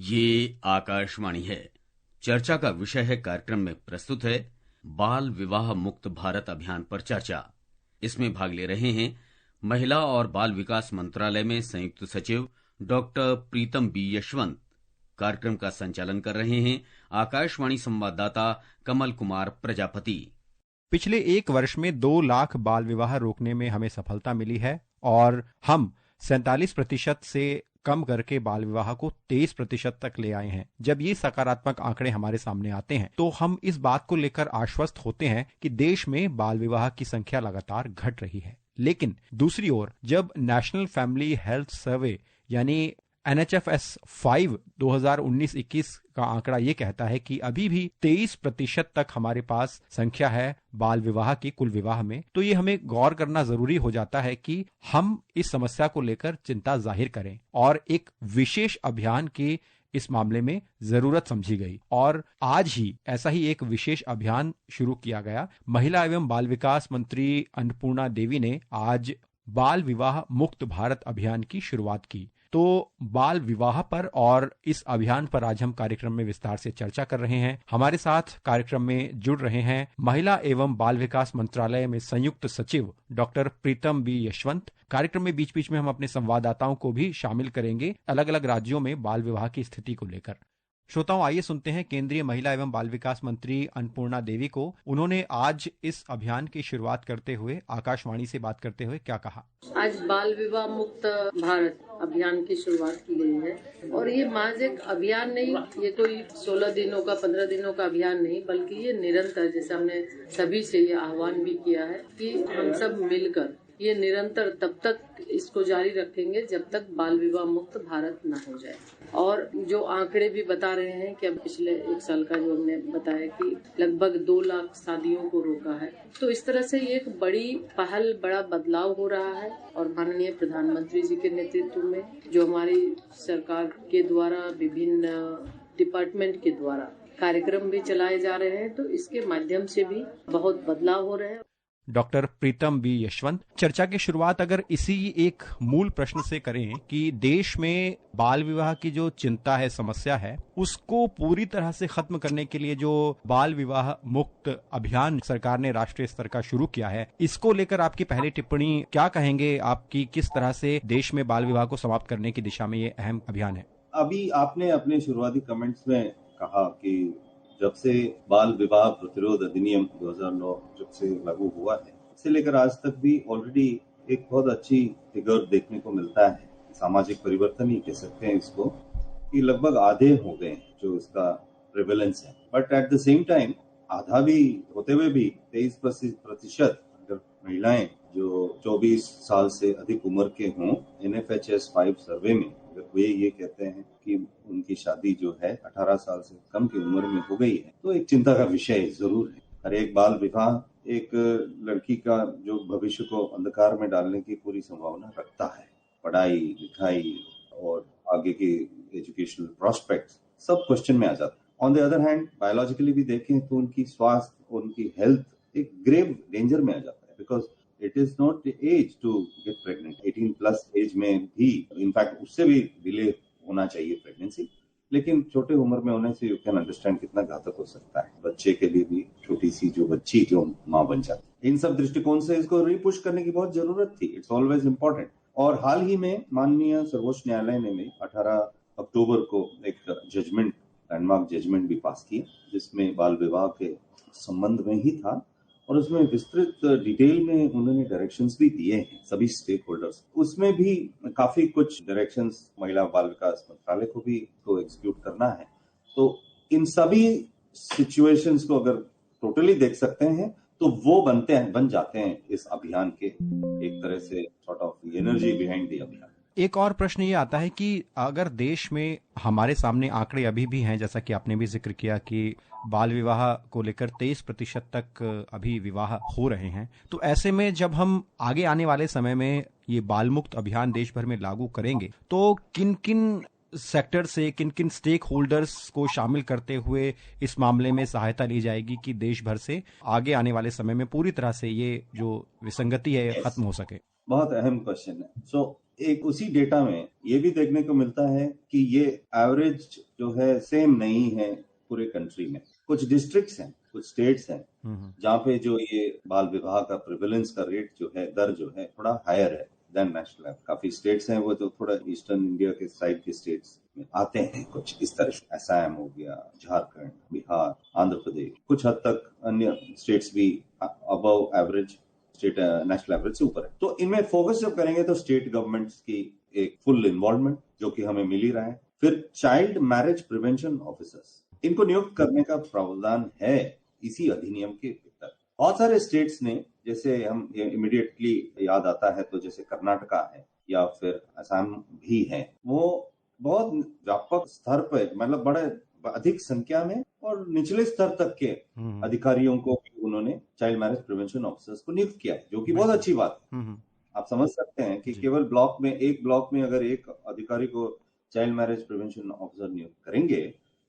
ये आकाशवाणी है। चर्चा का विषय है, कार्यक्रम में प्रस्तुत है बाल विवाह मुक्त भारत अभियान पर चर्चा। इसमें भाग ले रहे हैं महिला और बाल विकास मंत्रालय में संयुक्त सचिव डॉक्टर प्रीतम बी यशवंत। कार्यक्रम का संचालन कर रहे हैं आकाशवाणी संवाददाता कमल कुमार प्रजापति। पिछले एक वर्ष में 2 लाख बाल विवाह रोकने में हमें सफलता मिली है और हम 47% से कम करके बाल विवाह को 23% तक ले आए हैं। जब ये सकारात्मक आंकड़े हमारे सामने आते हैं तो हम इस बात को लेकर आश्वस्त होते हैं कि देश में बाल विवाह की संख्या लगातार घट रही है। लेकिन दूसरी ओर जब नेशनल फैमिली हेल्थ सर्वे यानी NHFS 5 2019-21 का आंकड़ा ये कहता है कि अभी भी 23% तक हमारे पास संख्या है बाल विवाह की कुल विवाह में, तो ये हमें गौर करना जरूरी हो जाता है कि हम इस समस्या को लेकर चिंता जाहिर करें और एक विशेष अभियान की इस मामले में जरूरत समझी गई और आज ही ऐसा ही एक विशेष अभियान शुरू किया गया। महिला एवं बाल विकास मंत्री अन्नपूर्णा देवी ने आज बाल विवाह मुक्त भारत अभियान की शुरुआत की। तो बाल विवाह पर और इस अभियान पर आज हम कार्यक्रम में विस्तार से चर्चा कर रहे हैं। हमारे साथ कार्यक्रम में जुड़ रहे हैं महिला एवं बाल विकास मंत्रालय में संयुक्त सचिव डॉक्टर प्रीतम बी यशवंत। कार्यक्रम में बीच बीच में हम अपने संवाददाताओं को भी शामिल करेंगे अलग अलग राज्यों में बाल विवाह की स्थिति को लेकर। श्रोताओं, आइए सुनते हैं केंद्रीय महिला एवं बाल विकास मंत्री अन्नपूर्णा देवी को। उन्होंने आज इस अभियान की शुरुआत करते हुए आकाशवाणी से बात करते हुए क्या कहा। आज बाल विवाह मुक्त भारत अभियान की शुरुआत की गई है और ये महज एक अभियान नहीं, ये कोई 16 दिनों का 15 दिनों का अभियान नहीं, बल्कि ये निरंतर, जैसे हमने सभी से ये आह्वान भी किया है कि हम सब मिलकर ये निरंतर तब तक इसको जारी रखेंगे जब तक बाल विवाह मुक्त भारत न हो जाए। और जो आंकड़े भी बता रहे हैं कि अब पिछले एक साल का जो हमने बताया कि लगभग 2 लाख शादियों को रोका है, तो इस तरह से ये एक बड़ी पहल, बड़ा बदलाव हो रहा है। और माननीय प्रधानमंत्री जी के नेतृत्व में जो हमारी सरकार के द्वारा विभिन्न डिपार्टमेंट के द्वारा कार्यक्रम भी चलाए जा रहे हैं, तो इसके माध्यम से भी बहुत बदलाव हो रहे हैं। डॉक्टर प्रीतम बी यशवंत, चर्चा की शुरुआत अगर इसी एक मूल प्रश्न से करें कि देश में बाल विवाह की जो चिंता है, समस्या है, उसको पूरी तरह से खत्म करने के लिए जो बाल विवाह मुक्त अभियान सरकार ने राष्ट्रीय स्तर का शुरू किया है, इसको लेकर आपकी पहली टिप्पणी क्या कहेंगे? आपकी किस तरह से देश में बाल विवाह को समाप्त करने की दिशा में ये अहम अभियान है? अभी आपने अपने शुरुआती कमेंट्स में कहा कि जब से बाल विवाह प्रतिरोध अधिनियम 2009 जब से लागू हुआ है, इससे लेकर आज तक भी ऑलरेडी एक बहुत अच्छी फिगर देखने को मिलता है। सामाजिक परिवर्तन ही कह सकते हैं इसको, कि लगभग आधे हो गए हैं जो इसका प्रेवलेंस है। But at the same time आधा भी होते हुए भी 23% अगर महिलाएं जो 24 साल से अधिक उम्र के हों, NFHS 5 सर्वे में अगर वे ये कहते हैं कि उनकी शादी जो है 18 साल से कम की उम्र में हो गई है, तो एक चिंता का विषय जरूर है। हर एक बाल विवाह एक लड़की का जो भविष्य को अंधकार में डालने की पूरी संभावना रखता है। पढ़ाई लिखाई और आगे के एजुकेशनल प्रोस्पेक्ट्स सब क्वेश्चन में आ जाता है। On the other hand biologically भी देखें तो उनकी स्वास्थ्य, उनकी हेल्थ एक ग्रेव डेंजर में आ जाता है, because it is not age to get pregnant. 18+ age में भी, इनफैक्ट उससे भी डिले होना चाहिए प्रेगनेंसी, लेकिन छोटे उम्र में होने से यू कैन अंडरस्टैंड कितना घातक हो सकता है बच्चे के लिए भी, छोटी सी जो बच्ची जो माँ बन जाती है। इन सब दृष्टिकोण से इसको रीपुश करने की बहुत जरूरत थी। It's always important. और हाल ही में माननीय सर्वोच्च न्यायालय ने 18 अक्टूबर को एक जजमेंट, लैंडमार्क जजमेंट भी पास किया, जिसमें बाल विवाह के संबंध में ही था और उसमें विस्तृत डिटेल में उन्होंने डायरेक्शंस भी दिए हैं सभी स्टेक होल्डर्स। उसमें भी काफी कुछ डायरेक्शंस महिला बाल विकास मंत्रालय को भी तो एग्जीक्यूट करना है। तो इन सभी सिचुएशंस को अगर टोटली देख सकते हैं तो वो बन जाते हैं इस अभियान के एक तरह से sort of energy behind the अभियान। एक और प्रश्न ये आता है कि अगर देश में हमारे सामने आंकड़े अभी भी हैं, जैसा कि आपने भी जिक्र किया कि बाल विवाह को लेकर 23% तक अभी विवाह हो रहे हैं, तो ऐसे में जब हम आगे आने वाले समय में ये बाल मुक्त अभियान देश भर में लागू करेंगे तो किन किन सेक्टर से, किन किन स्टेक होल्डर्स को शामिल करते हुए इस मामले में सहायता ली जाएगी कि देश भर से आगे आने वाले समय में पूरी तरह से ये जो विसंगति है खत्म हो सके? बहुत अहम क्वेश्चन है। सो एक उसी डेटा में ये भी देखने को मिलता है कि ये एवरेज जो है सेम नहीं है पूरे कंट्री में। कुछ डिस्ट्रिक्ट्स हैं, कुछ स्टेट्स हैं जहाँ पे जो ये बाल विवाह का प्रिवेलेंस का रेट जो है, दर जो है थोड़ा हायर है देन नेशनल एवरेज। काफी स्टेट्स हैं वो जो थोड़ा ईस्टर्न इंडिया के साइड के स्टेट्स में आते हैं, कुछ इस तरह से असम हो गया, झारखंड, बिहार, आंध्र प्रदेश, कुछ हद तक अन्य स्टेट्स भी above average, state national average से ऊपर है। तो इनमें फोकस जब करेंगे तो स्टेट गवर्नमेंट्स की एक फुल इन्वॉल्वमेंट जो कि हमें मिल ही रहा है। फिर चाइल्ड मैरिज प्रिवेंशन ऑफिसर्स, इनको नियुक्त करने का प्रावधान है इसी अधिनियम के भीतर। बहुत सारे स्टेट्स ने, जैसे हम इमीडिएटली याद आता है तो जैसे कर्नाटका है या फिर असम भी है, वो बहुत व्यापक स्तर पर, मतलब बड़े अधिक संख्या में और निचले स्तर तक के अधिकारियों को उन्होंने चाइल्ड मैरिज प्रिवेंशन ऑफिसर्स को नियुक्त किया है, जो कि बहुत अच्छी बात है। आप समझ सकते हैं कि केवल ब्लॉक में, एक ब्लॉक में अगर एक अधिकारी को चाइल्ड मैरिज प्रिवेंशन ऑफिसर नियुक्त करेंगे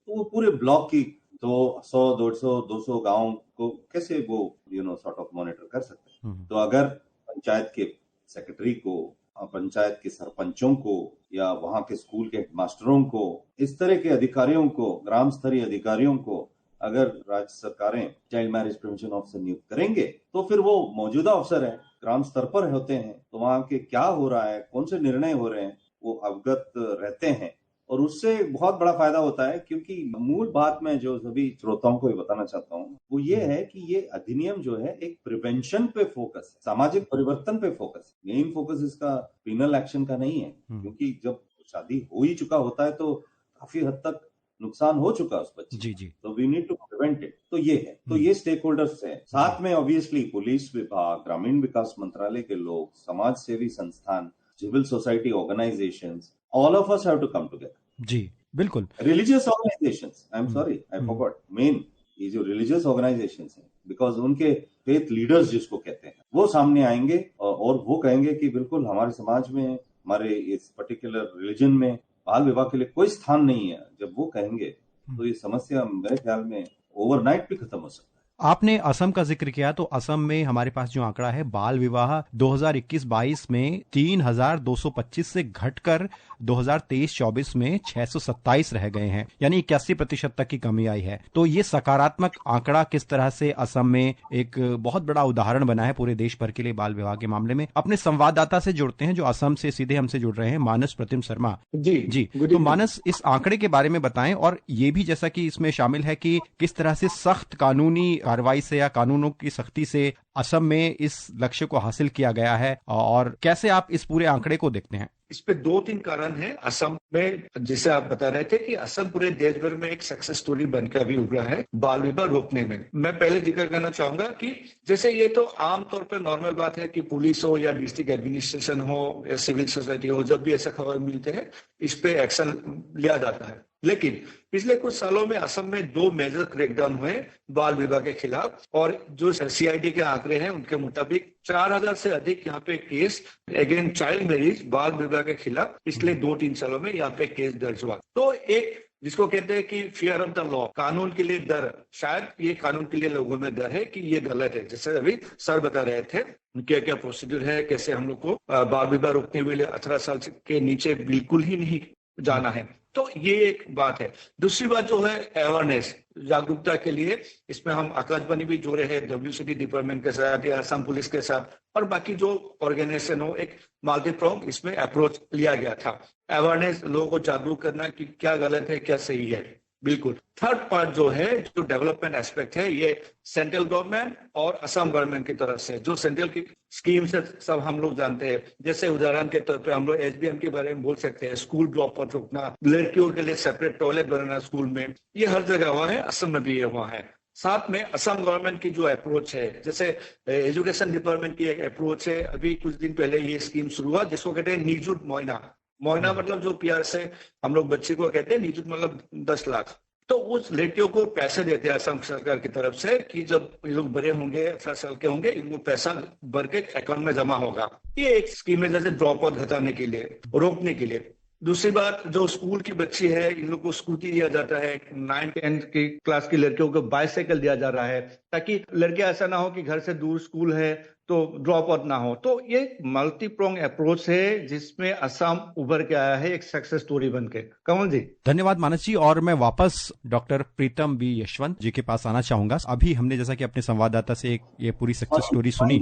तो वो पूरे ब्लॉक की तो 100, 150, 200 गांव को कैसे वो सॉर्ट ऑफ मॉनिटर कर सकते हैं। तो अगर पंचायत के सेक्रेटरी को, पंचायत के सरपंचों को या वहां के स्कूल के हेडमास्टरों को, इस तरह के अधिकारियों को, ग्राम स्तरीय अधिकारियों को अगर राज्य सरकारें चाइल्ड मैरिज प्रिवेंशन ऑफिसर नियुक्त करेंगे तो फिर वो मौजूदा अफसर है, ग्राम स्तर पर होते हैं, तो वहां के क्या हो रहा है, कौन से निर्णय हो रहे हैं, वो अवगत रहते हैं। और उससे बहुत बड़ा फायदा होता है, क्योंकि मूल बात मैं जो सभी श्रोताओं को बताना चाहता हूँ वो ये है कि ये अधिनियम जो है एक प्रिवेंशन पे फोकस है, सामाजिक परिवर्तन पे फोकस है। मेन फोकस इसका पिनल एक्शन का नहीं है, क्योंकि जब शादी हो ही चुका होता है तो काफी हद तक नुकसान हो चुका है उस बच्चे। जी जी। तो we need to prevent it. तो ये है, तो ये स्टेक होल्डर्स है, साथ में ऑब्वियसली पुलिस विभाग, ग्रामीण विकास मंत्रालय के लोग, समाज सेवी संस्थान, civil society organisations, all of us have to come together. जी बिल्कुल। Religious organisations, I am sorry, I forgot, मेन ये जो रिलीजियस ऑर्गेनाइजेशंस हैं, बिकॉज उनके फेथ लीडर्स जिसको कहते हैं, वो सामने आएंगे और वो कहेंगे कि बिल्कुल हमारे समाज में, हमारे इस पर्टिकुलर रिलीजन में बाल विवाह के लिए कोई स्थान नहीं है। जब वो कहेंगे तो ये समस्या मेरे ख्याल में ओवरनाइट भी खत्म हो सकती है। आपने असम का जिक्र किया, तो असम में हमारे पास जो आंकड़ा है, बाल विवाह 2021-22 में 3,225 से घटकर 2023-24 में 627 रह गए हैं, यानी 81% तक की कमी आई है। तो ये सकारात्मक आंकड़ा किस तरह से असम में एक बहुत बड़ा उदाहरण बना है पूरे देश भर के लिए बाल विवाह के मामले में। अपने संवाददाता से जुड़ते हैं जो असम से सीधे हमसे जुड़ रहे हैं, मानस प्रतिम शर्मा जी। तो मानस, इस आंकड़े के बारे में बताएं, और ये भी जैसा कि इसमें शामिल है कि किस तरह से सख्त कानूनी कार्रवाई से या कानूनों की सख्ती से असम में इस लक्ष्य को हासिल किया गया है, और कैसे आप इस पूरे आंकड़े को देखते हैं। इस पे 2-3 कारण है। असम में, जैसे आप बता रहे थे कि असम पूरे देश भर में एक सक्सेस स्टोरी बनकर अभी उभरा है बाल विवाह रोकने में। मैं पहले जिक्र करना चाहूंगा कि जैसे ये तो आमतौर पर नॉर्मल बात है कि पुलिस हो या डिस्ट्रिक्ट एडमिनिस्ट्रेशन हो या सिविल सोसाइटी हो, जब भी ऐसा खबर मिलते हैं इस पे एक्शन लिया जाता है। लेकिन पिछले कुछ सालों में असम में 2 मेजर क्रैकडाउन हुए बाल विवाह के खिलाफ, और जो सीआईडी के आंकड़े हैं उनके मुताबिक 4,000 से अधिक यहाँ पे केस अगेन चाइल्ड मैरिज, बाल विवाह के खिलाफ पिछले 2-3 सालों में यहाँ पे केस दर्ज हुआ। तो एक जिसको कहते हैं कि फियर ऑफ द लॉ, कानून के लिए डर, शायद ये कानून के लिए लोगों में डर है कि ये गलत है। जैसे अभी सर बता रहे थे क्या क्या प्रोसीड्यूर है, कैसे हम लोग को बाल विवाह रोकने के लिए 18 साल के नीचे बिल्कुल ही नहीं जाना है। तो ये एक बात है। दूसरी बात जो है अवेयरनेस, जागरूकता के लिए इसमें हम आकाशवाणी भी जोड़े हैं WCT डिपार्टमेंट के साथ या असम पुलिस के साथ, और बाकी जो ऑर्गेनाइजेशन हो, एक मल्टीप्रॉन्ग इसमें अप्रोच लिया गया था। अवेयरनेस, लोगों को जागरूक करना कि क्या गलत है क्या सही है। बिल्कुल। थर्ड पार्ट जो है, जो डेवलपमेंट एस्पेक्ट है, ये सेंट्रल गवर्नमेंट और असम गवर्नमेंट की तरफ से जो सेंट्रल की स्कीम से सब हम लोग जानते हैं। जैसे उदाहरण के तौर पे हम लोग SBM के बारे में बोल सकते हैं, स्कूल ड्रॉप आउट रोकना, लड़कियों के लिए सेपरेट टॉयलेट बनाना स्कूल में, ये हर जगह हुआ है, असम में भी ये हुआ है। साथ में असम गवर्नमेंट की जो अप्रोच है, जैसे एजुकेशन डिपार्टमेंट की एक अप्रोच है। अभी कुछ दिन पहले ये स्कीम शुरू हुआ जिसको कहते हैं निजुत मोइना। मोइना मतलब जो प्यार से हम लोग बच्चे को कहते हैं, निजुत मतलब 10 लाख। तो उस लड़कियों को पैसे देते हैं असम सरकार की तरफ से कि जब ये लोग बड़े होंगे, 18 साल के होंगे, इनको पैसा भर के अकाउंट में जमा होगा। ये एक स्कीम है, जैसे ड्रॉप आउट घटाने के लिए, रोकने के लिए। दूसरी बात, जो स्कूल की बच्ची है, इन लोग को स्कूटी दिया जाता है। 9-10 की क्लास की लड़कियों को बाइसाइकिल दिया जा रहा है, ताकि लड़कियां ऐसा ना हो कि घर से दूर स्कूल है तो ड्रॉप आउट ना हो। तो ये मल्टी प्रोंग अप्रोच है जिसमें असम उभर के आया है एक सक्सेस स्टोरी बन के। कमल जी धन्यवाद मानस जी। और मैं वापस डॉक्टर प्रीतम बी यशवंत जी के पास आना चाहूंगा। अभी हमने जैसा कि अपने संवाददाता से ये पूरी सक्सेस स्टोरी सुनी,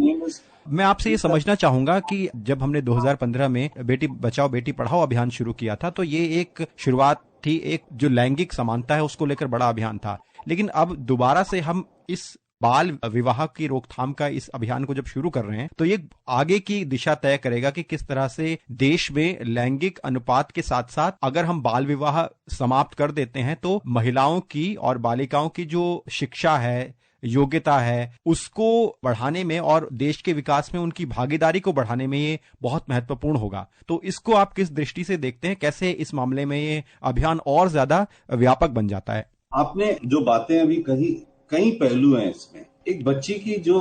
मैं आपसे ये समझना चाहूंगा कि जब हमने 2015 में बेटी बचाओ बेटी पढ़ाओ अभियान शुरू किया था तो ये एक शुरुआत थी, एक जो लैंगिक समानता है उसको लेकर बड़ा अभियान था। लेकिन अब दोबारा से हम इस बाल विवाह की रोकथाम का इस अभियान को जब शुरू कर रहे हैं तो ये आगे की दिशा तय करेगा कि किस तरह से देश में लैंगिक अनुपात के साथ साथ अगर हम बाल विवाह समाप्त कर देते हैं तो महिलाओं की और बालिकाओं की जो शिक्षा है, योग्यता है, उसको बढ़ाने में और देश के विकास में उनकी भागीदारी को बढ़ाने में ये बहुत महत्वपूर्ण होगा। तो इसको आप किस दृष्टि से देखते हैं, कैसे इस मामले में ये अभियान और ज्यादा व्यापक बन जाता है? आपने जो बातें अभी कही, कई पहलू हैं इसमें। एक बच्ची की जो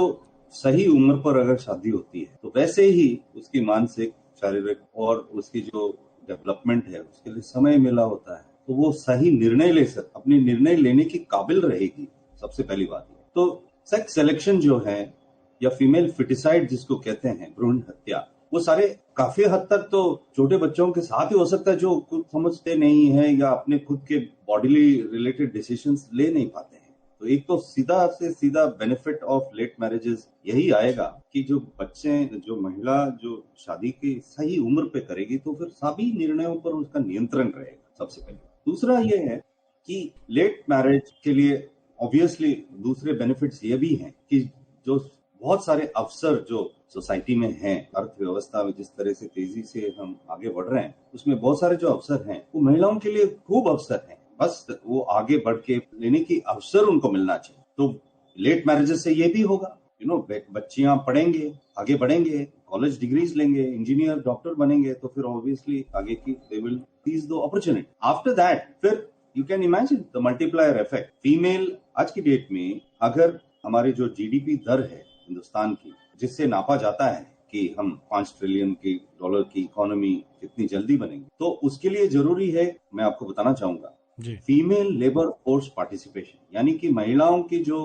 सही उम्र पर अगर शादी होती है तो वैसे ही उसकी मानसिक, शारीरिक और उसकी जो डेवलपमेंट है उसके लिए समय मिला होता है, तो वो सही निर्णय ले सकती, अपनी निर्णय लेने की काबिल रहेगी। सबसे पहली बात है तो सेक्स सिलेक्शन जो है या फीमेल फिटिसाइड जिसको कहते हैं, भ्रूण हत्या, वो सारे काफी हद तक तो छोटे बच्चों के साथ ही हो सकता है जो खुद समझते नहीं है या अपने खुद के बॉडीली रिलेटेड डिसीजंस ले नहीं पाते हैं। तो एक तो सीधा से सीधा बेनिफिट ऑफ लेट मैरिजेस यही आएगा कि जो बच्चे, जो महिला जो शादी की सही उम्र पे करेगी तो फिर सभी निर्णयों पर उसका नियंत्रण रहेगा, सबसे पहले। दूसरा ये है कि लेट मैरिज के लिए ऑब्वियसली दूसरे बेनिफिट्स ये भी हैं कि जो बहुत सारे अवसर जो सोसाइटी में हैं, अर्थव्यवस्था में जिस तरह से तेजी से हम आगे बढ़ रहे हैं उसमें बहुत सारे जो अवसर हैं वो महिलाओं के लिए खूब अवसर हैं, बस वो आगे बढ़ के लेने की अवसर उनको मिलना चाहिए। तो लेट मैरिजेस से ये भी होगा, बच्चियां पढ़ेंगे, आगे बढ़ेंगे, कॉलेज डिग्रीज लेंगे, इंजीनियर, डॉक्टर बनेंगे, तो फिर ऑब्वियसली आगे की they will seize the opportunity. After that फिर you can imagine the multiplier effect. Female आज की डेट में अगर हमारे जो जीडीपी दर है हिंदुस्तान की, जिससे नापा जाता है कि हम 5 ट्रिलियन की डॉलर की इकोनॉमी कितनी जल्दी बनेंगे, तो उसके लिए जरूरी है, मैं आपको बताना चाहूंगा, फीमेल लेबर फोर्स पार्टिसिपेशन, यानी कि महिलाओं की जो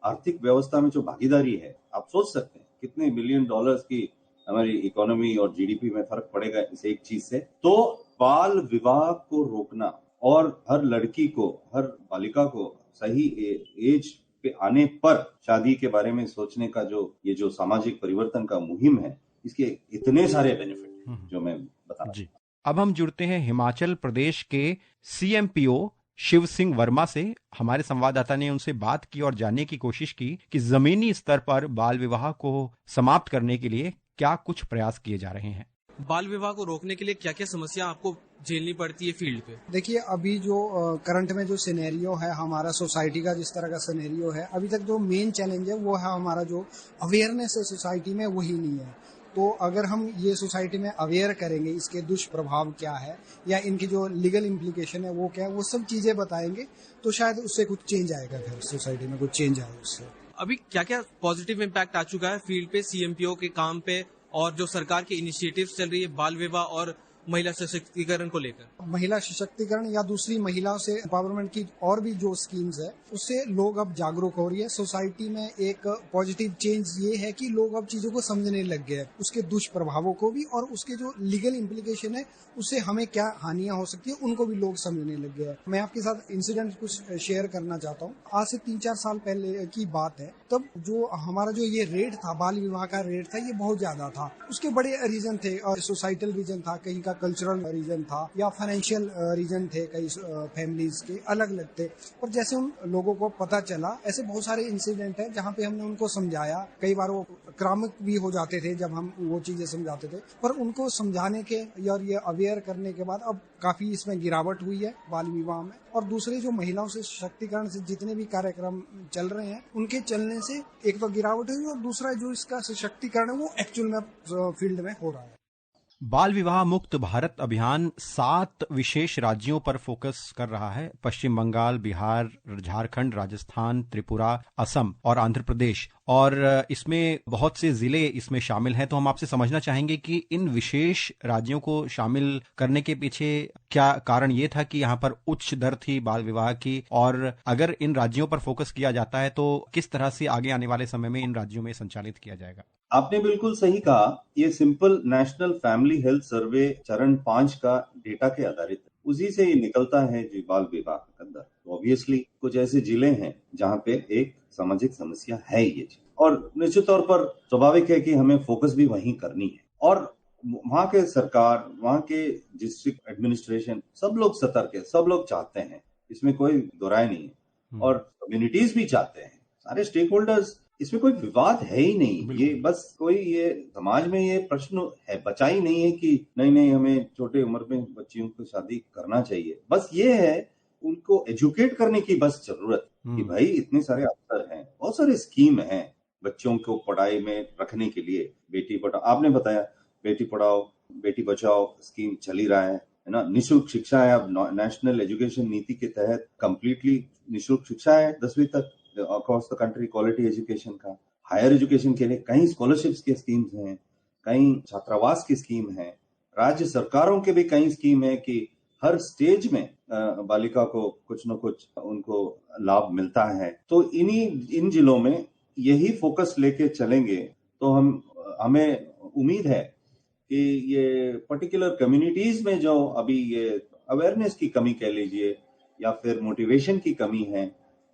आर्थिक व्यवस्था में जो भागीदारी है। आप सोच सकते हैं कितने बिलियन डॉलर्स की हमारी इकोनॉमी और जीडीपी में फर्क पड़ेगा इस एक चीज से। तो बाल विवाह को रोकना और हर लड़की को, हर बालिका को सही एज पे आने पर शादी के बारे में सोचने का जो ये जो सामाजिक परिवर्तन का मुहिम है, इसके इतने सारे बेनिफिट जो मैं बता। जी, अब हम जुड़ते हैं हिमाचल प्रदेश के सीएमपीओ शिव सिंह वर्मा से। हमारे संवाददाता ने उनसे बात की और जानने की कोशिश की कि जमीनी स्तर पर बाल विवाह को समाप्त करने के लिए क्या कुछ प्रयास किए जा रहे हैं। बाल विवाह को रोकने के लिए क्या क्या समस्या आपको झेलनी पड़ती है फील्ड पे? देखिए, अभी जो करंट में जो सिनेरियो है हमारा सोसाइटी का, जिस तरह का सिनेरियो है, अभी तक जो मेन चैलेंज है वो है हमारा जो अवेयरनेस है सोसाइटी में, वही नहीं है। तो अगर हम ये सोसाइटी में अवेयर करेंगे इसके दुष्प्रभाव क्या है या इनकी जो लीगल इम्प्लीकेशन है वो क्या है, वो सब चीजें बताएंगे तो शायद उससे कुछ चेंज आएगा, फिर सोसाइटी में कुछ चेंज आएगा उससे। अभी क्या क्या पॉजिटिव इम्पैक्ट आ चुका है फील्ड पे, सीएमपीओ के काम पे, और जो सरकार की इनिशिएटिव्स चल रही है बाल विवाह और महिला सशक्तिकरण को लेकर? महिला सशक्तिकरण या दूसरी महिलाओं से एम्पावरमेंट की और भी जो स्कीम्स है उससे लोग अब जागरूक हो रही है। सोसाइटी में एक पॉजिटिव चेंज ये है कि लोग अब चीजों को समझने लग गए हैं, उसके दुष्प्रभावों को भी और उसके जो लीगल इम्प्लीकेशन है उससे हमें क्या हानियां हो सकती है उनको भी लोग समझने लग गए हैं। मैं आपके साथ इंसिडेंट कुछ शेयर करना चाहता हूँ। आज से 3-4 साल पहले की बात है, तब जो हमारा जो ये रेट था, बाल विवाह का रेट था, ये बहुत ज्यादा था। उसके बड़े रीजन थे, सोसाइटल रीजन था, कहीं का कल्चरल रीजन था या फाइनेंशियल रीजन थे, कई फैमिलीज के अलग अलग थे। पर जैसे उन लोगों को पता चला, ऐसे बहुत सारे इंसिडेंट है जहाँ पे हमने उनको समझाया, कई बार वो आक्रामक भी हो जाते थे जब हम वो चीजें समझाते थे, पर उनको समझाने के और ये अवेयर करने के बाद अब काफी इसमें गिरावट हुई है बाल विवाह में। और दूसरे जो महिलाओं से सशक्तिकरण से जितने भी कार्यक्रम चल रहे हैं उनके चलने से एक तो गिरावट हुई और दूसरा जो इसका सशक्तिकरण है वो एक्चुअल में फील्ड में हो रहा है। बाल विवाह मुक्त भारत अभियान 7 विशेष राज्यों पर फोकस कर रहा है। पश्चिम बंगाल, बिहार, झारखंड, राजस्थान, त्रिपुरा, असम और आंध्र प्रदेश, और इसमें बहुत से जिले इसमें शामिल हैं। तो हम आपसे समझना चाहेंगे कि इन विशेष राज्यों को शामिल करने के पीछे क्या कारण ये था कि यहाँ पर उच्च दर थी बाल विवाह की, और अगर इन राज्यों पर फोकस किया जाता है तो किस तरह से आगे आने वाले समय में इन राज्यों में संचालित किया जाएगा? आपने बिल्कुल सही कहा। ये simple national family health survey चरण 5 का डेटा के आधारित है, उसी से ये निकलता है जी बाल विवाह के अंदर। तो ऑब्वियसली कुछ ऐसे जिले हैं जहाँ पे एक सामाजिक समस्या है ये चीज, और निश्चित तौर पर स्वाभाविक है कि हमें फोकस भी वहीं करनी है। और वहाँ के सरकार, वहाँ के डिस्ट्रिक्ट एडमिनिस्ट्रेशन, सब लोग सतर्क है, सब लोग चाहते हैं, इसमें कोई दो राय नहीं है, और कम्युनिटीज भी चाहते हैं, सारे स्टेक होल्डर्स, इसमें कोई विवाद है ही नहीं। ये बस कोई ये समाज में ये प्रश्न है बचा ही नहीं है कि नहीं हमें छोटे उम्र में बच्चियों को शादी करना चाहिए। बस ये है उनको एजुकेट करने की बस जरूरत कि भाई इतने सारे अवसर हैं, बहुत सारे स्कीम हैं बच्चों को पढ़ाई में रखने के लिए। बेटी पढ़ाओ, आपने बताया बेटी पढ़ाओ बेटी बचाओ स्कीम चल ही रहा है ना। निःशुल्क शिक्षा है, अब नेशनल एजुकेशन नीति के तहत कंप्लीटली निःशुल्क शिक्षा है 10वीं तक across the country, quality education का। हायर एजुकेशन के लिए कई स्कॉलरशिप्स के स्कीम्स हैं, कई छात्रावास की स्कीम है, राज्य सरकारों के भी कई स्कीम है कि हर स्टेज में बालिका को कुछ न कुछ उनको लाभ मिलता है। तो इन जिलों में यही फोकस लेके चलेंगे तो हमें उम्मीद है कि ये पर्टिकुलर कम्युनिटीज में जो अभी ये अवेयरनेस की कमी कह लीजिए या फिर मोटिवेशन की कमी है,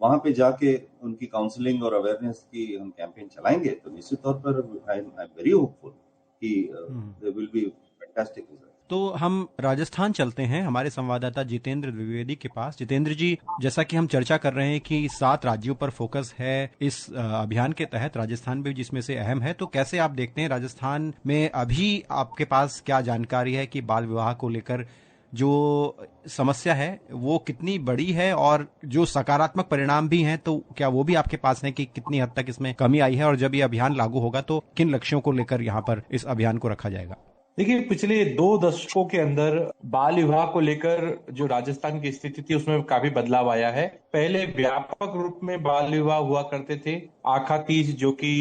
वहां पे जाके उनकी काउंसलिंग और अवेयरनेस की हम कैंपेन चलाएंगे तो निश्चित तौर पर आई एम वेरी होपफुल कि there will be fantastic result. तो हम राजस्थान चलते हैं हमारे संवाददाता जितेंद्र द्विवेदी के पास। जितेंद्र जी, जैसा कि हम चर्चा कर रहे हैं कि 7 राज्यों पर फोकस है इस अभियान के तहत, राजस्थान भी जिसमें से अहम है, तो कैसे आप देखते हैं राजस्थान में अभी आपके पास क्या जानकारी है कि बाल विवाह को लेकर जो समस्या है वो कितनी बड़ी है, और जो सकारात्मक परिणाम भी हैं तो क्या वो भी आपके पास है कि कितनी हद तक इसमें कमी आई है, और जब ये अभियान लागू होगा तो किन लक्ष्यों को लेकर यहाँ पर इस अभियान को रखा जाएगा? देखिए, पिछले 2 दशकों के अंदर बाल विवाह को लेकर जो राजस्थान की स्थिति थी उसमें काफी बदलाव आया है। पहले व्यापक रूप में बाल विवाह हुआ करते थे। आखा तीज जो कि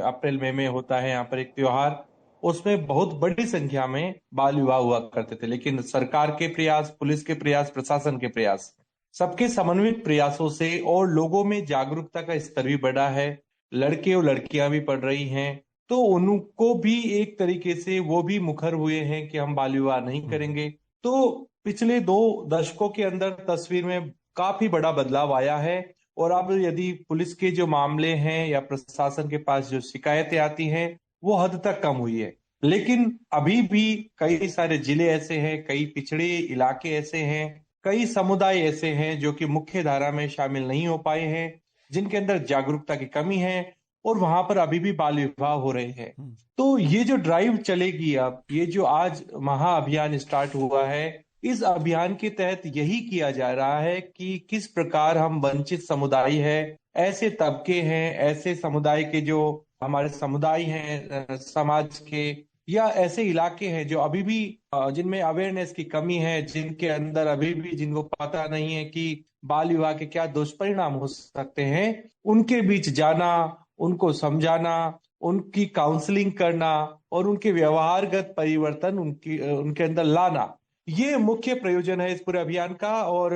अप्रैल मई में होता है यहाँ पर एक त्योहार, उसमें बहुत बड़ी संख्या में बाल विवाह हुआ करते थे। लेकिन सरकार के प्रयास, पुलिस के प्रयास, प्रशासन के प्रयास, सबके समन्वित प्रयासों से और लोगों में जागरूकता का स्तर भी बढ़ा है। लड़के और लड़कियां भी पढ़ रही हैं, तो उनको भी एक तरीके से वो भी मुखर हुए हैं कि हम बाल विवाह नहीं करेंगे। तो पिछले 2 दशकों के अंदर तस्वीर में काफी बड़ा बदलाव आया है। और अब यदि पुलिस के जो मामले हैं या प्रशासन के पास जो शिकायतें आती हैं वो हद तक कम हुई है। लेकिन अभी भी कई सारे जिले ऐसे हैं, कई पिछड़े इलाके ऐसे हैं, कई समुदाय ऐसे हैं जो कि मुख्य धारा में शामिल नहीं हो पाए हैं, जिनके अंदर जागरूकता की कमी है, और वहां पर अभी भी बाल विवाह हो रहे हैं। तो ये जो ड्राइव चलेगी, अब ये जो आज महाअभियान स्टार्ट हुआ है, इस अभियान के तहत यही किया जा रहा है कि किस प्रकार हम वंचित समुदाय है, ऐसे तबके हैं, ऐसे समुदाय के जो हमारे समुदाय हैं समाज के, या ऐसे इलाके हैं जो अभी भी जिनमें अवेयरनेस की कमी है, जिनके अंदर अभी भी जिनको पता नहीं है कि बाल विवाह के क्या दुष्परिणाम हो सकते हैं, उनके बीच जाना, उनको समझाना, उनकी काउंसलिंग करना और उनके व्यवहारगत परिवर्तन उनके अंदर लाना, ये मुख्य प्रयोजन है इस पूरे अभियान का। और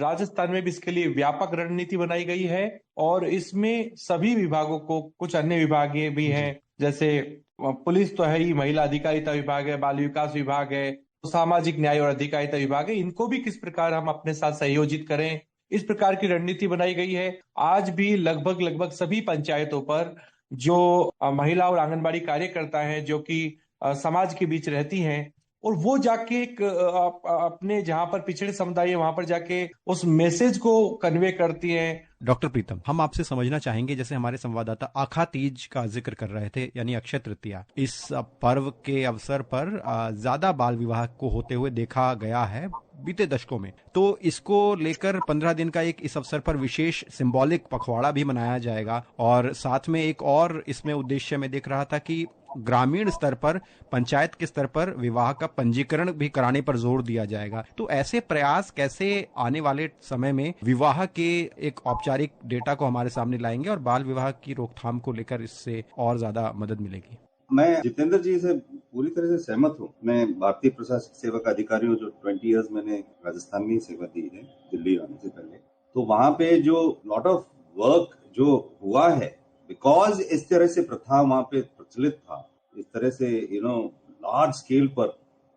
राजस्थान में भी इसके लिए व्यापक रणनीति बनाई गई है, और इसमें सभी विभागों को, कुछ अन्य विभाग भी हैं, जैसे पुलिस तो है ही, महिला अधिकारिता विभाग है, बाल विकास विभाग है, सामाजिक न्याय और अधिकारिता विभाग है, इनको भी किस प्रकार हम अपने साथ संयोजित करें, इस प्रकार की रणनीति बनाई गई है। आज भी लगभग सभी पंचायतों पर जो महिला और आंगनबाड़ी कार्यकर्ता हैं जो कि समाज के बीच रहती हैं, और वो जाके अपने जहां पर पिछड़े समुदाय है वहां पर जाके उस मैसेज को कन्वे करती हैं। डॉक्टर प्रीतम, हम आपसे समझना चाहेंगे, जैसे हमारे संवाददाता आखा तीज का जिक्र कर रहे थे, यानी अक्षय तृतीया, इस पर्व के अवसर पर ज्यादा बाल विवाह को होते हुए देखा गया है बीते दशकों में। तो इसको लेकर 15 दिन का एक इस अवसर पर विशेष सिंबॉलिक पखवाड़ा भी मनाया जाएगा, और साथ में एक और इसमें उद्देश्य में देख रहा था कि ग्रामीण स्तर पर, पंचायत के स्तर पर विवाह का पंजीकरण भी कराने पर जोर दिया जाएगा। तो ऐसे प्रयास कैसे आने वाले समय में विवाह के एक औपचारिक डेटा को हमारे सामने लाएंगे और बाल विवाह की रोकथाम को लेकर इससे और ज्यादा मदद मिलेगी? मैं जितेंद्र जी से पूरी तरह से सहमत हूँ। मैं भारतीय प्रशासनिक सेवक अधिकारी हूँ, जो 20 इयर्स मैंने राजस्थान में सेवा दी है दिल्ली आने से पहले। तो वहां पे जो लॉट ऑफ वर्क जो हुआ है, बिकॉज इस तरह से प्रथा वहां पे प्रचलित था, इस तरह से लार्ज स्केल पर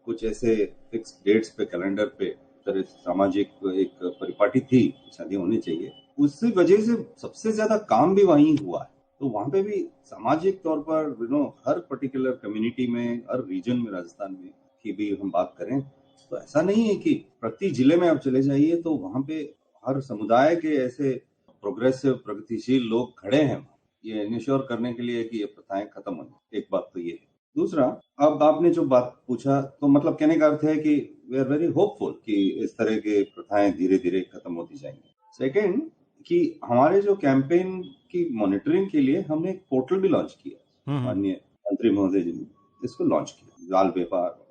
कुछ ऐसे फिक्स डेट्स पे कैलेंडर पे तरह सामाजिक एक परिपाटी थी, शादी होनी चाहिए, उसी वजह से सबसे ज्यादा काम भी वहीं हुआ है। तो वहां पे भी सामाजिक तौर पर हर पर्टिकुलर कम्युनिटी में, हर रीजन में, राजस्थान में की भी हम बात करें तो ऐसा नहीं है कि प्रति जिले में आप चले जाइए तो वहां पे हर समुदाय के ऐसे प्रोग्रेसिव प्रगतिशील लोग खड़े हैं ये इनिश्योर करने के लिए कि ये प्रथाएं खत्म हो। एक बात तो ये है। दूसरा, अब आपने जो बात पूछा तो मतलब कहने का अर्थ है कि वी आर वेरी होपफुल कि इस तरह के प्रथाएं धीरे धीरे खत्म होती जाएंगी। सेकेंड, कि हमारे जो कैंपेन की मॉनिटरिंग के लिए हमने एक पोर्टल भी लॉन्च किया, माननीय मंत्री महोदय जी ने इसको लॉन्च किया, बाल विवाह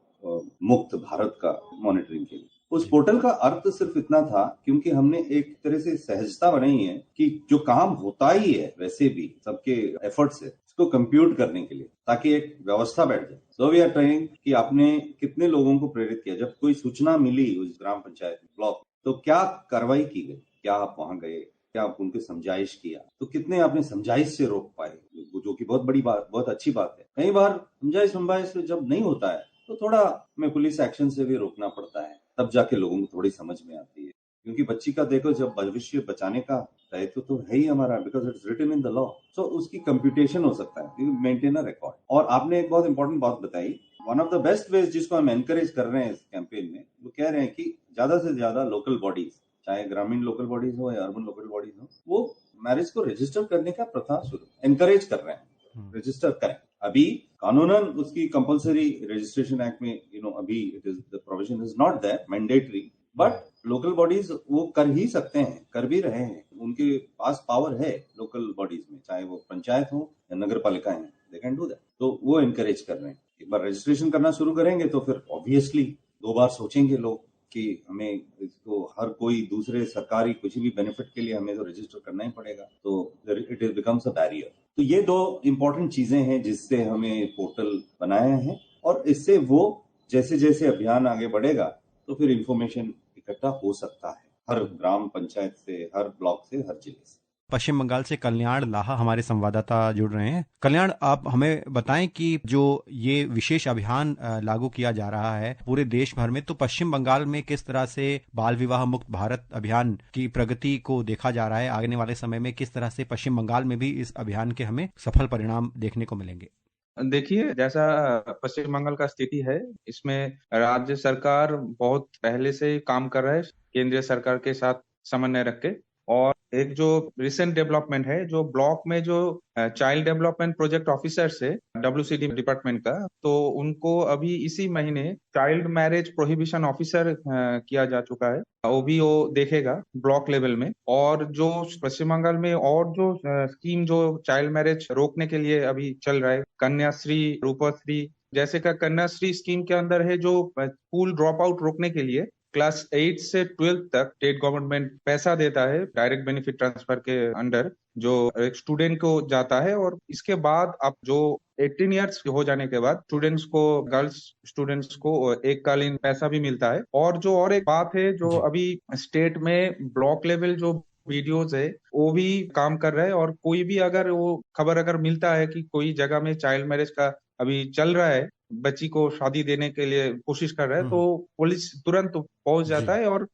मुक्त भारत का मॉनिटरिंग के लिए। उस पोर्टल का अर्थ सिर्फ इतना था क्योंकि हमने एक तरह से सहजता बनाई है कि जो काम होता ही है वैसे भी सबके एफर्ट से इसको कंप्यूट करने के लिए, ताकि एक व्यवस्था बैठ जाए। सो वी आर ट्राइंग कि आपने कितने लोगों को प्रेरित किया, जब कोई सूचना मिली उस ग्राम पंचायत ब्लॉक तो क्या कार्रवाई की गई, क्या आप वहां गए, क्या आप उनके समझाइश किया, तो कितने आपने समझाइश से रोक पाए, जो कि बहुत बड़ी बात, बहुत अच्छी बात है। कई बार समझाइश जब नहीं होता है तो थोड़ा हमें पुलिस एक्शन से भी रोकना पड़ता है, तब जाके लोगों को थोड़ी समझ में आती है। क्योंकि बच्ची का देखो, जब भविष्य बचाने का दायित्व तो है ही हमारा, because it's written in the law, so उसकी कंप्यूटेशन हो सकता है, मेंटेन अ रिकॉर्ड। और आपने एक बहुत इंपॉर्टेंट बात बताई, one of the best veg जिसको हम एनकरेज कर रहे हैं इस कैंपेन में, वो कह रहे हैं कि ज्यादा से ज्यादा लोकल बॉडीज, चाहे ग्रामीण लोकल बॉडीज हो या अर्बन लोकल बॉडीज हो, वो मैरिज को रजिस्टर करने का प्रथा शुरू एनकरेज कर रहे हैं, रजिस्टर करें। अभी कानूनन उसकी कंपलसरी रजिस्ट्रेशन एक्ट में अभी it is the provision is not that mandatory, but local bodies वो कर ही सकते हैं, कर भी रहे हैं, उनके पास पावर है लोकल बॉडीज में, चाहे वो पंचायत हो या नगर पालिकाएं, दे कैन डू दैट। तो वो एनकरेज कर रहे हैं। एक बार रजिस्ट्रेशन करना शुरू करेंगे तो फिर ऑब्वियसली 2 बार सोचेंगे लोग कि हमें इसको हर कोई दूसरे सरकारी कुछ भी बेनिफिट के लिए हमें तो रजिस्टर करना ही पड़ेगा, तो it is becomes a barrier. तो ये 2 इंपॉर्टेंट चीजें हैं जिससे हमें पोर्टल बनाया है, और इससे वो जैसे जैसे अभियान आगे बढ़ेगा तो फिर इंफॉर्मेशन इकट्ठा हो सकता है हर ग्राम पंचायत से, हर ब्लॉक से, हर जिले से। पश्चिम बंगाल से कल्याण लाहा हमारे संवाददाता जुड़ रहे हैं। कल्याण, आप हमें बताएं कि जो ये विशेष अभियान लागू किया जा रहा है पूरे देश भर में, तो पश्चिम बंगाल में किस तरह से बाल विवाह मुक्त भारत अभियान की प्रगति को देखा जा रहा है, आने वाले समय में किस तरह से पश्चिम बंगाल में भी इस अभियान के हमें सफल परिणाम देखने को मिलेंगे? देखिए, जैसा पश्चिम बंगाल का स्थिति है, इसमें राज्य सरकार बहुत पहले से काम कर रहा है केंद्रीय सरकार के साथ समन्वय रख के। और एक जो रिसेंट डेवलपमेंट है, जो ब्लॉक में जो चाइल्ड डेवलपमेंट प्रोजेक्ट ऑफिसर्स है WCD डिपार्टमेंट का, तो उनको अभी इसी महीने चाइल्ड मैरिज प्रोहिबिशन ऑफिसर किया जा चुका है। वो देखेगा ब्लॉक लेवल में। और जो पश्चिम बंगाल में और जो स्कीम जो चाइल्ड मैरिज रोकने के लिए अभी चल रहा है, कन्याश्री, रूपश्री जैसे का, कन्याश्री स्कीम के अंदर है जो स्कूल ड्रॉप आउट रोकने के लिए क्लास 8 से 12 तक स्टेट गवर्नमेंट पैसा देता है डायरेक्ट बेनिफिट ट्रांसफर के अंडर, जो एक स्टूडेंट को जाता है। और इसके बाद अब जो 18 इयर्स हो जाने के बाद स्टूडेंट्स को, गर्ल्स स्टूडेंट्स को एक कालीन पैसा भी मिलता है। और एक बात है जो अभी स्टेट में ब्लॉक लेवल जो वीडियोस है वो भी काम कर रहे हैं। और कोई भी अगर वो खबर अगर मिलता है कि कोई जगह में चाइल्ड मैरिज का अभी चल रहा है, बच्ची को शादी देने के लिए कोशिश कर रहा है, तो पुलिस तुरंत पहुंच जाता है और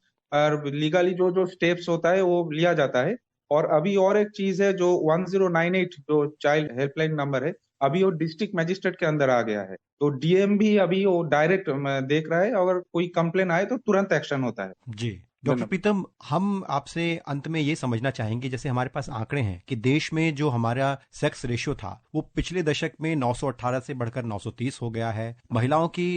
लीगली जो स्टेप्स होता है वो लिया जाता है। और अभी और एक चीज है, जो 1098 जो चाइल्ड हेल्पलाइन नंबर है, अभी वो डिस्ट्रिक्ट मजिस्ट्रेट के अंदर आ गया है। तो डीएम भी अभी वो डायरेक्ट देख रहा है, अगर कोई कंप्लेन आए तो तुरंत एक्शन होता है। जी डॉक्टर प्रीतम, हम आपसे अंत में ये समझना चाहेंगे, जैसे हमारे पास आंकड़े हैं कि देश में जो हमारा सेक्स रेशियो था वो पिछले दशक में 918 से बढ़कर 930 हो गया है। महिलाओं की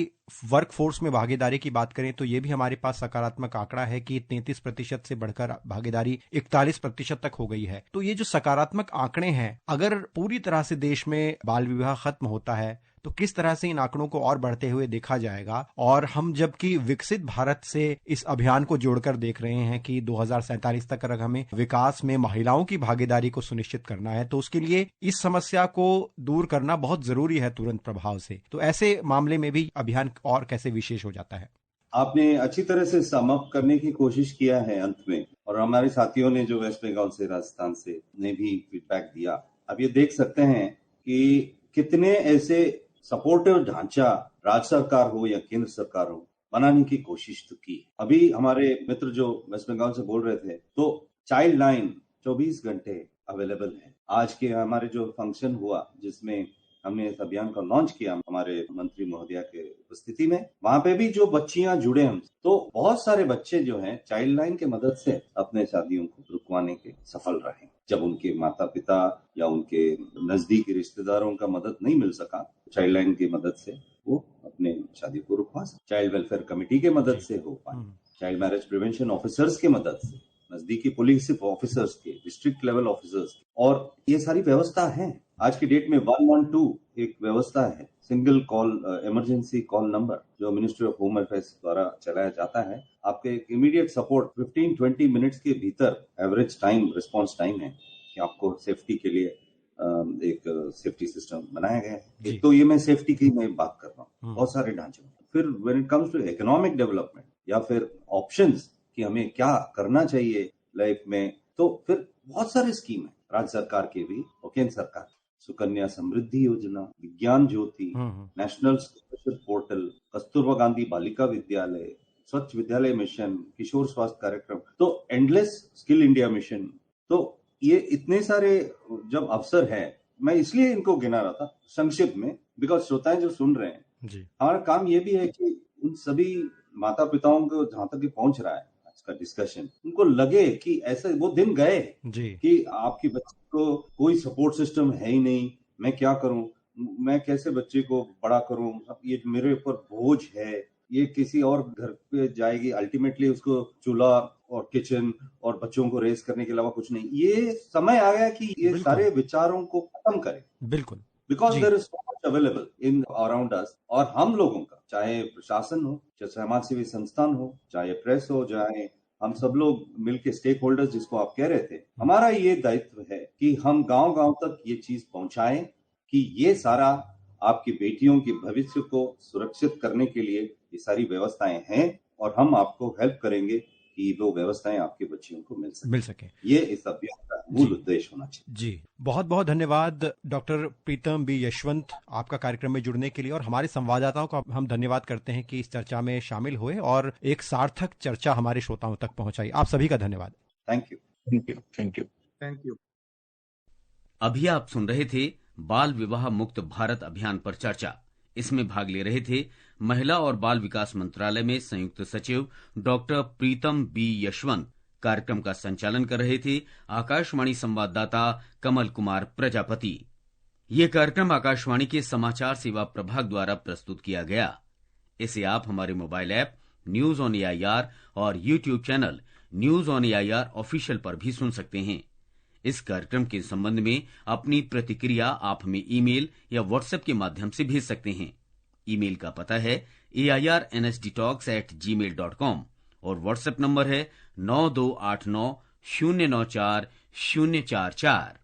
वर्क फोर्स में भागीदारी की बात करें तो ये भी हमारे पास सकारात्मक आंकड़ा है कि 33% से बढ़कर भागीदारी 41% तक हो गई है। तो ये जो सकारात्मक आंकड़े हैं, अगर पूरी तरह से देश में बाल विवाह खत्म होता है तो किस तरह से इन आंकड़ों को और बढ़ते हुए देखा जाएगा? और हम जबकि विकसित भारत से इस अभियान को जोड़कर देख रहे हैं कि 2047 तक अगर हमें विकास में महिलाओं की भागीदारी को सुनिश्चित करना है तो उसके लिए इस समस्या को दूर करना बहुत जरूरी है तुरंत प्रभाव से। तो ऐसे मामले में भी अभियान और कैसे विशेष हो जाता है? आपने अच्छी तरह से सम अप करने की कोशिश किया है अंत में, और हमारे साथियों ने जो वेस्ट बंगाल से, राजस्थान से ने भी फीडबैक दिया। अब ये देख सकते हैं कि कितने ऐसे सपोर्टिव ढांचा राज्य सरकार हो या केंद्र सरकार हो बनाने की कोशिश तो की। अभी हमारे मित्र जो वेस्ट बंगाल से बोल रहे थे, तो चाइल्ड लाइन 24 घंटे अवेलेबल है। आज के हमारे जो फंक्शन हुआ जिसमें हमने इस अभियान को लॉन्च किया हमारे मंत्री महोदया के उपस्थिति में, वहां पे भी जो बच्चियां जुड़े हैं, तो बहुत सारे बच्चे जो हैं चाइल्ड लाइन के मदद से अपने शादियों को रुकवाने के सफल रहे। जब उनके माता पिता या उनके नजदीकी रिश्तेदारों का मदद नहीं मिल सका, चाइल्ड लाइन की मदद से वो अपने शादी को रुकवा सके। चाइल्ड वेलफेयर कमेटी के मदद से हो पाए, चाइल्ड मैरिज प्रिवेंशन ऑफिसर्स के मदद से, नजदीकी पुलिस ऑफिसर्स के, डिस्ट्रिक्ट लेवल ऑफिसर्स, और ये सारी व्यवस्था है। आज की डेट में 112 एक व्यवस्था है, single call emergency call number, जो मिनिस्ट्री ऑफ होम अफेयर्स द्वारा चलाया जाता है। आपके एक इमीडिएट सपोर्ट 15-20 मिनट्स के भीतर एवरेज टाइम, रिस्पॉन्स टाइम है कि आपको सेफ्टी के लिए एक सेफ्टी सिस्टम बनाया गया है। एक तो ये मैं सेफ्टी की मैं बात कर रहा हूँ, बहुत सारे ढांचे। फिर when it comes to economic development या फिर ऑप्शंस कि हमें क्या करना चाहिए लाइफ में, तो फिर बहुत सारे स्कीम है राज्य सरकार के भी और केंद्र सरकार। Sukanya Samriddhi Yojana, Vigyan Jyoti, national scholarship portal, Kasturba Gandhi Balika Vidyalaya, स्वच्छ विद्यालय मिशन, किशोर स्वास्थ्य कार्यक्रम, तो एंडलेस स्किल इंडिया मिशन। तो ये इतने सारे जब अवसर है, मैं इसलिए इनको गिना रहा था संक्षिप्त में, बिकॉज श्रोताएं जो सुन रहे हैं जी, हमारा काम ये भी है कि उन सभी माता पिताओं को जहां तक पहुंच रहा है का डिस्कशन, उनको लगे कि ऐसे वो दिन गए जी कि आपकी बच्चे को कोई सपोर्ट सिस्टम है ही नहीं, मैं क्या करूं, मैं कैसे बच्चे को बड़ा करूं, अब ये मेरे ऊपर बोझ है, ये किसी और घर पे जाएगी, अल्टीमेटली उसको चूल्हा और किचन और बच्चों को रेस करने के अलावा कुछ नहीं। ये समय आ गया कि ये सारे विचारों को खत्म करें। बिल्कुल, because there is so much available in around us, और हम लोगों का, चाहे प्रशासन हो, चाहे समाज सेवी संस्थान हो, चाहे प्रेस हो, चाहे हम सब लोग मिलकर स्टेक होल्डर्स जिसको आप कह रहे थे, हमारा ये दायित्व है कि हम गांव-गांव तक ये चीज पहुंचाएं कि ये सारा आपकी बेटियों के भविष्य को सुरक्षित करने के लिए ये सारी व्यवस्थाएं हैं, और हम आपको हेल्प करेंगे कि वो व्यवस्थाएं आपके बच्चियों को मिल सके। ये इस अभियान का मूल उद्देश्य होना चाहिए। जी, बहुत बहुत धन्यवाद डॉक्टर प्रीतम बी यशवंत, आपका कार्यक्रम में जुड़ने के लिए, और हमारे संवाददाताओं का हम धन्यवाद करते हैं कि इस चर्चा में शामिल हुए और एक सार्थक चर्चा हमारे श्रोताओं तक पहुंचाई। आप सभी का धन्यवाद। Thank you, thank you, thank you, thank you. अभी आप सुन रहे थे बाल विवाह मुक्त भारत अभियान पर चर्चा। इसमें भाग ले रहे थे महिला और बाल विकास मंत्रालय में संयुक्त सचिव डॉक्टर प्रीतम बी यशवंत। कार्यक्रम का संचालन कर रहे थे आकाशवाणी संवाददाता कमल कुमार प्रजापति। ये कार्यक्रम आकाशवाणी के समाचार सेवा प्रभाग द्वारा प्रस्तुत किया गया। इसे आप हमारे mobile app news on AIR और YouTube channel news on AIR official पर भी सुन सकते हैं। इस कार्यक्रम के संबंध में अपनी प्रतिक्रिया आप हमें ईमेल या व्हाट्सएप के माध्यम से भेज सकते हैं। ईमेल का पता है airnsdtalks@gmail.com और व्हाट्सएप नंबर है 9289094044।